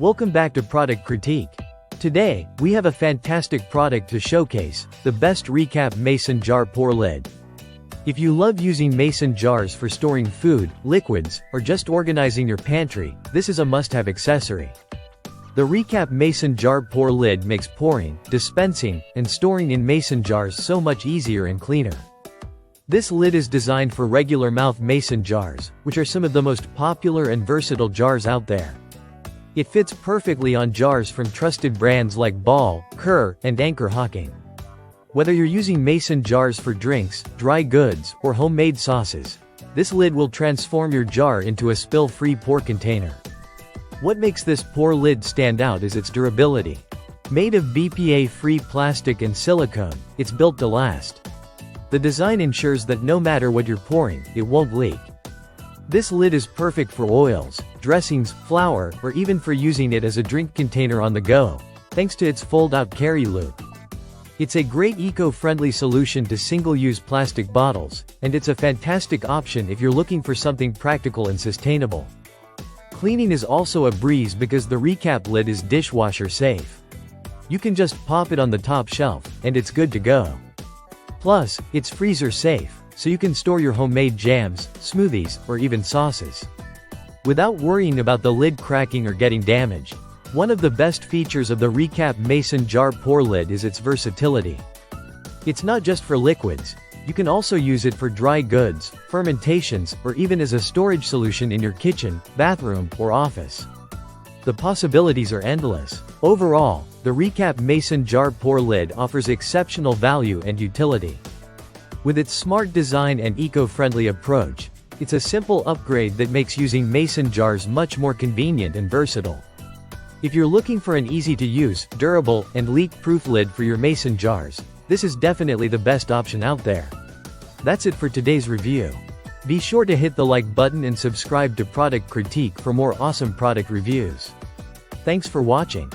Welcome back to Product Critique. Today, we have a fantastic product to showcase, the best reCAP mason jar pour lid. If you love using mason jars for storing food, liquids, or just organizing your pantry, this is a must-have accessory. The reCAP mason jar pour lid makes pouring, dispensing, and storing in mason jars so much easier and cleaner. This lid is designed for regular mouth mason jars, which are some of the most popular and versatile jars out there. It fits perfectly on jars from trusted brands like Ball, Kerr, and Anchor Hocking. Whether you're using mason jars for drinks, dry goods, or homemade sauces, this lid will transform your jar into a spill-free pour container. What makes this pour lid stand out is its durability. Made of BPA-free plastic and silicone, it's built to last. The design ensures that no matter what you're pouring, it won't leak. This lid is perfect for oils, dressings, flour, or even for using it as a drink container on the go, thanks to its fold-out carry loop. It's a great eco-friendly solution to single-use plastic bottles, and it's a fantastic option if you're looking for something practical and sustainable. Cleaning is also a breeze because the reCAP lid is dishwasher safe. You can just pop it on the top shelf, and it's good to go. Plus, it's freezer safe, so you can store your homemade jams, smoothies, or even sauces without worrying about the lid cracking or getting damaged. One of the best features of the reCAP mason jar pour lid is its versatility. It's not just for liquids. You can also use it for dry goods, fermentations, or even as a storage solution in your kitchen, bathroom, or office. The possibilities are endless. Overall, the reCAP mason jar pour lid offers exceptional value and utility. With its smart design and eco-friendly approach, it's a simple upgrade that makes using mason jars much more convenient and versatile. If you're looking for an easy-to-use, durable, and leak-proof lid for your mason jars, this is definitely the best option out there. That's it for today's review. Be sure to hit the like button and subscribe to Product Critique for more awesome product reviews. Thanks for watching.